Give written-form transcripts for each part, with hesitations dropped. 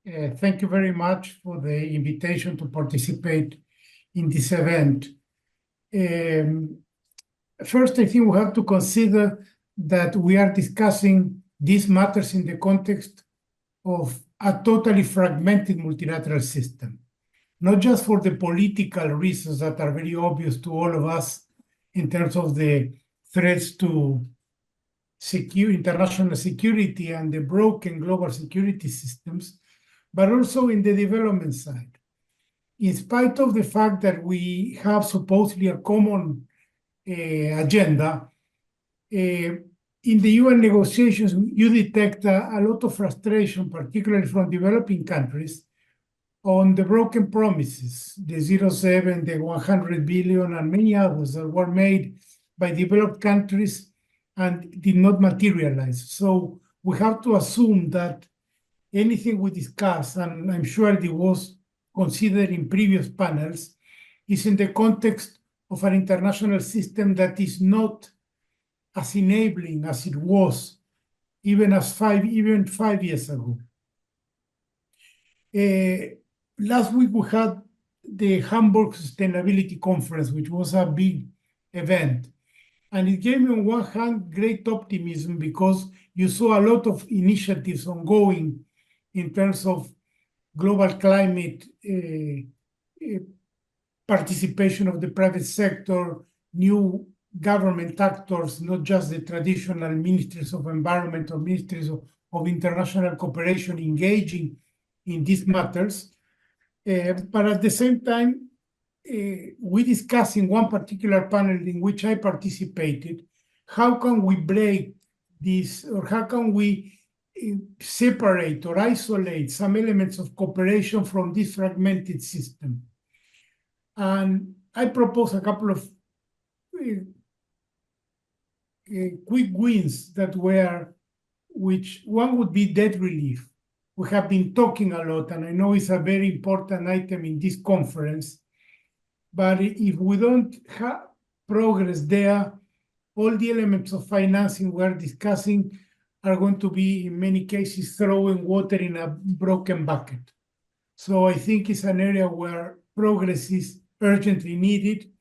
Thank you very much for the invitation to participate in this event. First, I think we have to consider that we are discussing these matters in the context of a totally fragmented multilateral system, not just for the political reasons that are very obvious to all of us in terms of the threats to international security and the broken global security systems, but also in the development side. In spite of the fact that we have supposedly a common agenda, in the UN negotiations, you detect a lot of frustration, particularly from developing countries, on the broken promises, the 0.7, the 100 billion, and many others that were made by developed countries and did not materialize. So we have to assume that anything we discuss, and I'm sure it was considered in previous panels, is in the context of an international system that is not as enabling as it was even 5 years ago. Last week we had the Hamburg Sustainability Conference, which was a big event. And it gave me, on one hand, great optimism because you saw a lot of initiatives ongoing in terms of global climate participation of the private sector, new government actors, not just the traditional ministries of environment or ministries of international cooperation engaging in these matters. But at the same time, we discussed in one particular panel in which I participated, how can we break this, or how can we separate or isolate some elements of cooperation from this fragmented system. And I propose a couple of quick wins which one would be debt relief. We have been talking a lot, and I know it's a very important item in this conference, but if we don't have progress there, all the elements of financing we're discussing are going to be, in many cases, throwing water in a broken bucket. So I think it's an area where progress is urgently needed,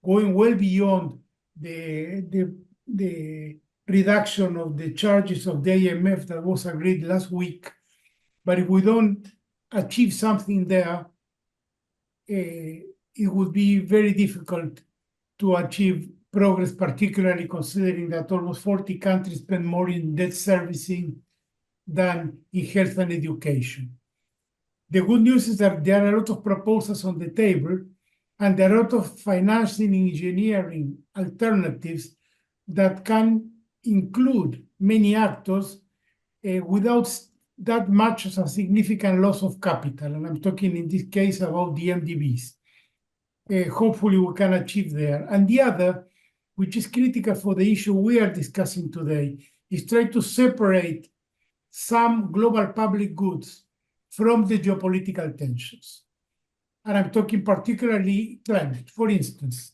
going well beyond the reduction of the charges of the IMF that was agreed last week. But if we don't achieve something there, it would be very difficult to achieve progress, particularly considering that almost 40 countries spend more in debt servicing than in health and education. The good news is that there are a lot of proposals on the table, and there are a lot of financing engineering alternatives that can include many actors without that much as a significant loss of capital. And I'm talking in this case about the MDBs. Hopefully we can achieve there. And the other, which is critical for the issue we are discussing today, is try to separate some global public goods from the geopolitical tensions. And I'm talking particularly climate. For instance,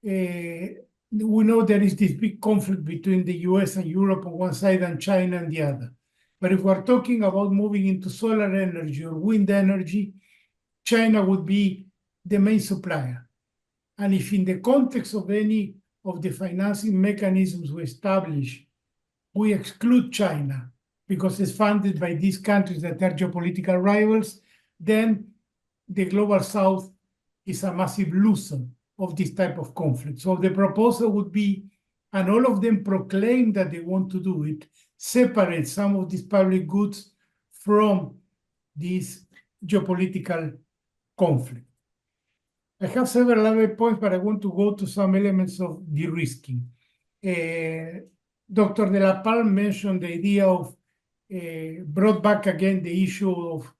we know there is this big conflict between the US and Europe on one side and China on the other. But if we're talking about moving into solar energy or wind energy, China would be the main supplier. And if in the context of any of the financing mechanisms we establish, we exclude China because it's funded by these countries that are geopolitical rivals, then the global south is a massive loser of this type of conflict. So the proposal would be, and all of them proclaim that they want to do it, separate some of these public goods from this geopolitical conflict. I have several other points, but I want to go to some elements of derisking. Dr. De La Palme mentioned the idea of, brought back again the issue of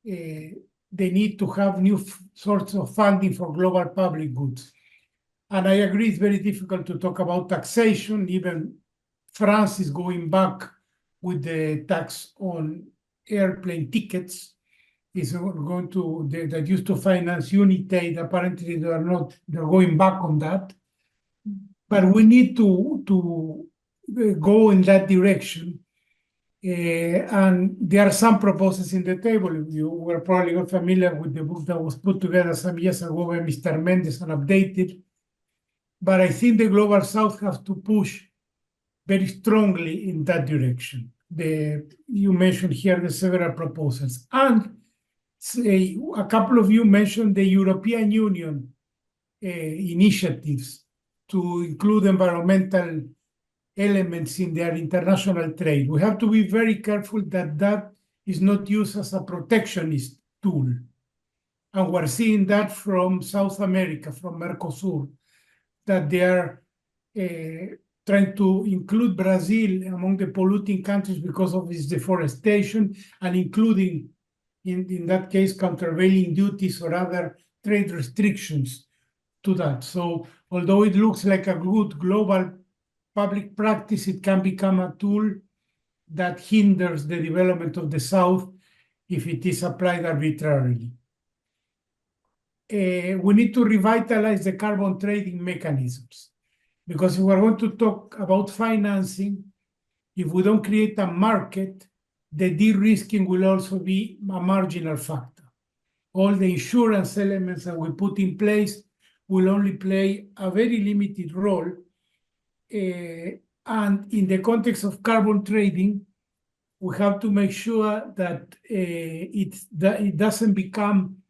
the need to have new sorts of funding for global public goods. And I agree it's very difficult to talk about taxation. Even France is going back with the tax on airplane tickets. Is going to, that used to finance United. Apparently they're going back on that. But we need to go in that direction. And there are some proposals in the table. You were probably not familiar with the book that was put together some years ago by Mr. Mendes and updated. But I think the Global South has to push very strongly in that direction. You mentioned here the several proposals. And a couple of you mentioned the European Union initiatives to include environmental elements in their international trade. We have to be very careful that that is not used as a protectionist tool. And we're seeing that from South America, from Mercosur, that they are trying to include Brazil among the polluting countries because of its deforestation, and including, in that case, countervailing duties or other trade restrictions to that. So although it looks like a good global public practice, it can become a tool that hinders the development of the South if it is applied arbitrarily. We need to revitalize the carbon trading mechanisms, because if we're going to talk about financing, if we don't create a market, the de-risking will also be a marginal factor. All the insurance elements that we put in place will only play a very limited role. And in the context of carbon trading, we have to make sure that it doesn't become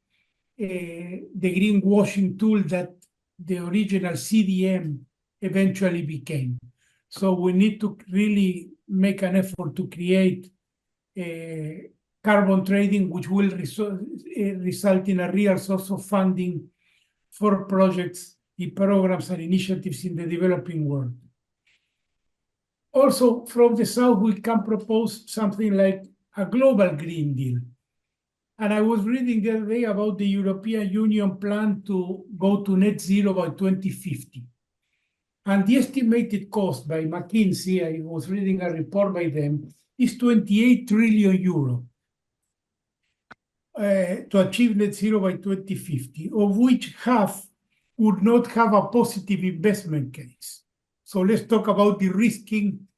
the greenwashing tool that the original CDM eventually became. So we need to really make an effort to create carbon trading, which will result in a real source of funding for projects, programs, and initiatives in the developing world. Also, from the South, we can propose something like a global Green Deal. And I was reading the other day about the European Union plan to go to net zero by 2050. And the estimated cost by McKinsey, I was reading a report by them, is 28 trillion euro to achieve net zero by 2050, of which half would not have a positive investment case. So let's talk about the risking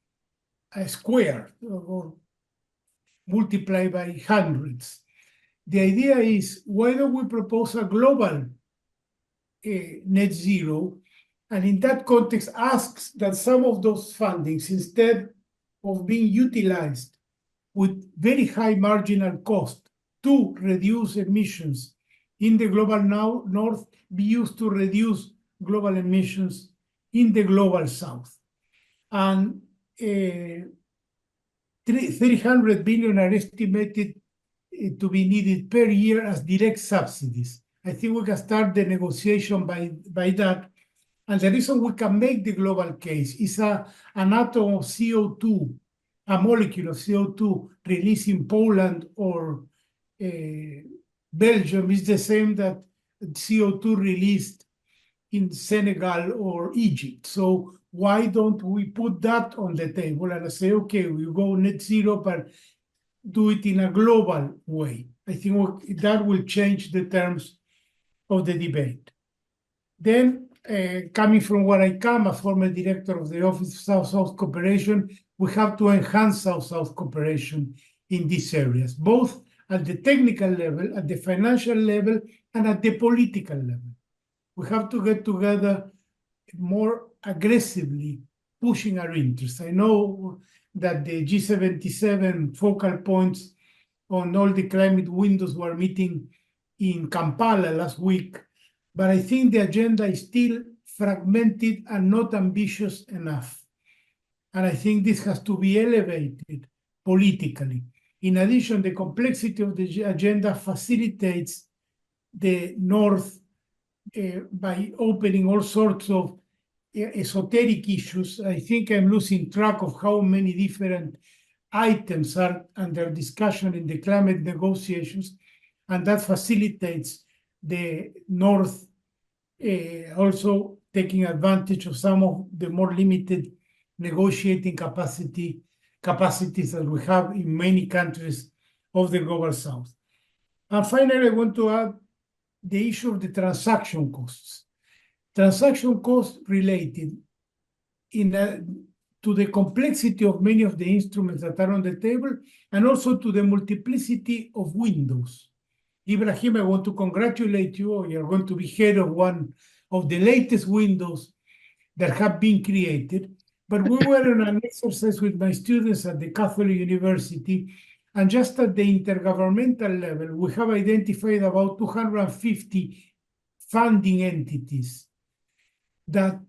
squared or multiplied by hundreds. The idea is, why don't we propose a global net zero, and in that context asks that some of those fundings, instead of being utilized with very high marginal cost to reduce emissions in the global north, be used to reduce global emissions in the global south. And 300 billion are estimated to be needed per year as direct subsidies. I think we can start the negotiation by that. And the reason we can make the global case is an atom of CO2, a molecule of CO2 released in Poland or Belgium is the same that CO2 released in Senegal or Egypt. So why don't we put that on the table and say, okay, we go net zero, but do it in a global way? I think that will change the terms of the debate. Then, coming from where I come, a former director of the Office of South-South Cooperation, we have to enhance South-South cooperation in these areas, both at the technical level, at the financial level, and at the political level. We have to get together more aggressively, pushing our interests. I know that the G77 focal points on all the climate windows were meeting in Kampala last week, but I think the agenda is still fragmented and not ambitious enough. And I think this has to be elevated politically. In addition, the complexity of the agenda facilitates the North by opening all sorts of esoteric issues. I think I'm losing track of how many different items are under discussion in the climate negotiations, and that facilitates the North also taking advantage of some of the more limited negotiating capacities that we have in many countries of the global South. And finally, I want to add the issue of the transaction costs. Transaction costs related to the complexity of many of the instruments that are on the table, and also to the multiplicity of windows. Ibrahim, I want to congratulate you. You're going to be head of one of the latest windows that have been created. But we were on an exercise with my students at the Catholic University, and just at the intergovernmental level, we have identified about 250 funding entities that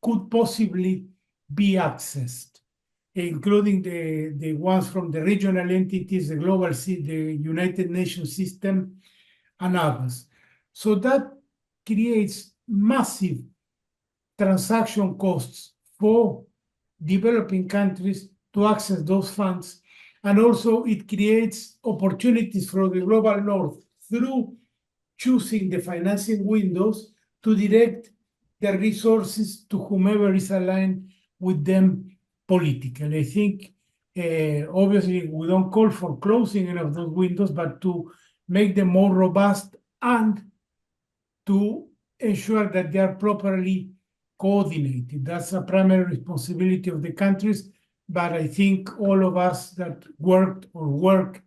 could possibly be accessed, including the ones from the regional entities, the the United Nations system, and others. So that creates massive transaction costs for developing countries to access those funds. And also it creates opportunities for the global north through choosing the financing windows to direct the resources to whomever is aligned with them politically. I think, obviously, we don't call for closing any of those windows, but to make them more robust and to ensure that they are properly coordinated. That's a primary responsibility of the countries, but I think all of us that worked or work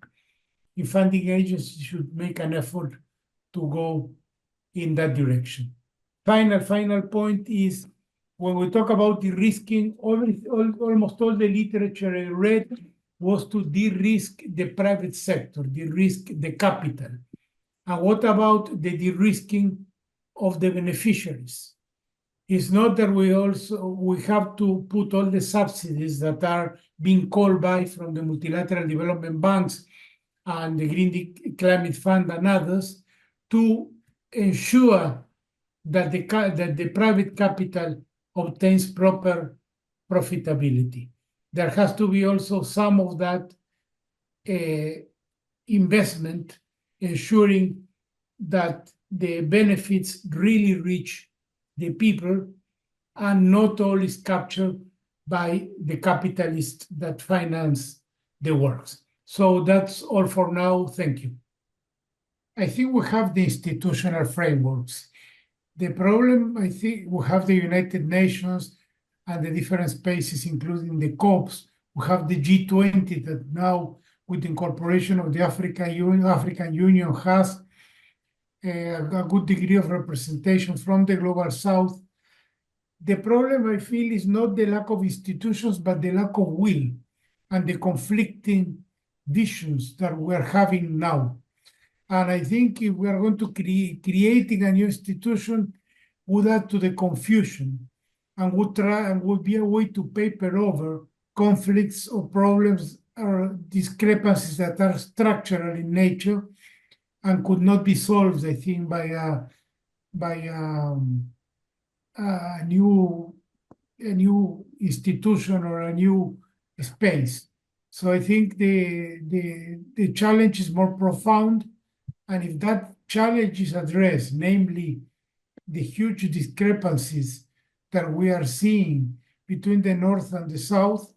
in funding agencies should make an effort to go in that direction. Final point is, when we talk about de-risking, almost all the literature I read was to de-risk the private sector, de-risk the capital. And what about the de-risking of the beneficiaries? It's not that we have to put all the subsidies that are being called by from the multilateral development banks and the Green Climate Fund and others to ensure that the private capital obtains proper profitability. There has to be also some of that investment ensuring that the benefits really reach the people and not all is captured by the capitalists that finance the works. So that's all for now. Thank you. I think we have the institutional frameworks. The problem, I think, we have the United Nations and the different spaces, including the COPs. We have the G20 that now, with the incorporation of the African Union has a good degree of representation from the Global South. The problem, I feel, is not the lack of institutions, but the lack of will and the conflicting visions that we're having now. And I think if we are going to creating a new institution, would add to the confusion and would be a way to paper over conflicts or problems or discrepancies that are structural in nature and could not be solved, I think, by a new institution or a new space. So I think the challenge is more profound. And if that challenge is addressed, namely the huge discrepancies that we are seeing between the North and the South,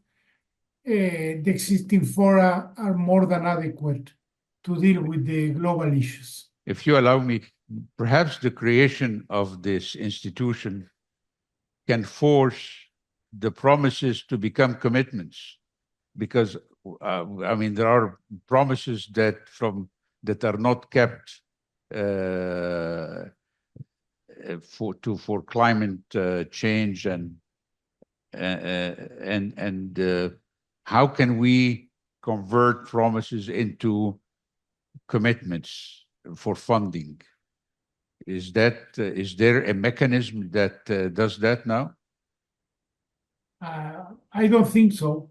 the existing fora are more than adequate to deal with the global issues. If you allow me, perhaps the creation of this institution can force the promises to become commitments, because I mean there are promises that are not kept for climate change and how can we convert promises into commitments for funding? Is there a mechanism that does that now? I don't think so.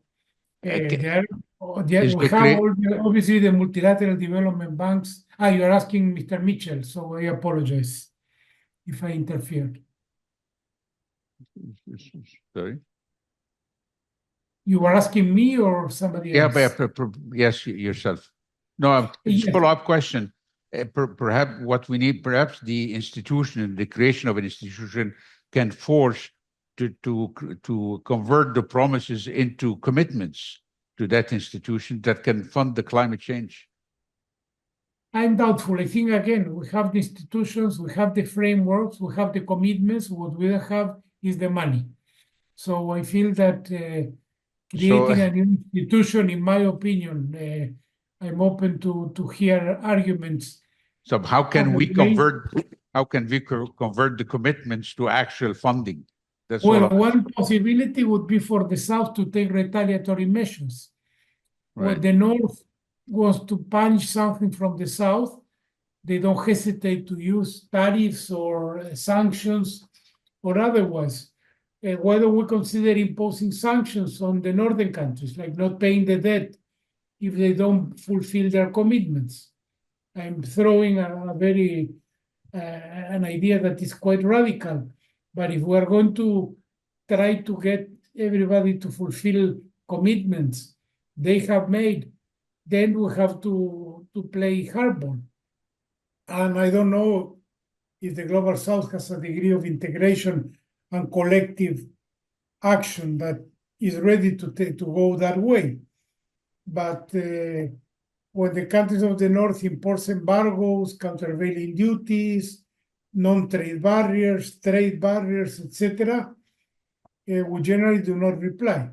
We have obviously the multilateral development banks. You're asking Mr. Mitchell, so I apologize if I interfered. Sorry? You were asking me or somebody else? Yes, yourself. No, it's a follow-up question. Perhaps what we need, perhaps the institution, the creation of an institution can force to convert the promises into commitments to that institution that can fund the climate change. I'm doubtful. I think, again, we have the institutions, we have the frameworks, we have the commitments. What we don't have is the money. So I feel that creating a new institution, in my opinion, I'm open to hear arguments. So how can we Way. convert the commitments to actual funding? That's Well, all. one possibility would be for the South to take retaliatory measures. When Right. the North wants to punish something from the South, they don't hesitate to use tariffs or sanctions or otherwise. Why don't we consider imposing sanctions on the northern countries, like not paying the debt if they don't fulfill their commitments? I'm throwing an idea that is quite radical, but if we're going to try to get everybody to fulfill commitments they have made, then we have to play hardball. And I don't know if the Global South has a degree of integration and collective action that is ready to go that way. But when the countries of the North impose embargoes, countervailing duties, non-trade barriers, trade barriers, etc., we generally do not reply.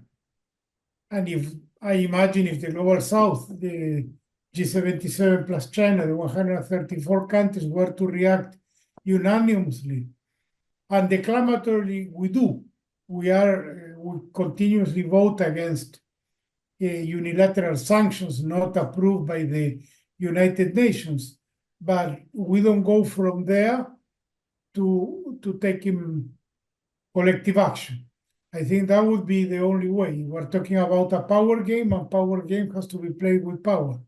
And if I imagine if the Global South, the G77 plus China, the 134 countries were to react unanimously and declamatorily, we do. We continuously vote against unilateral sanctions not approved by the United Nations, but we don't go from there to taking collective action. I think that would be the only way. We're talking about a power game, and power game has to be played with power.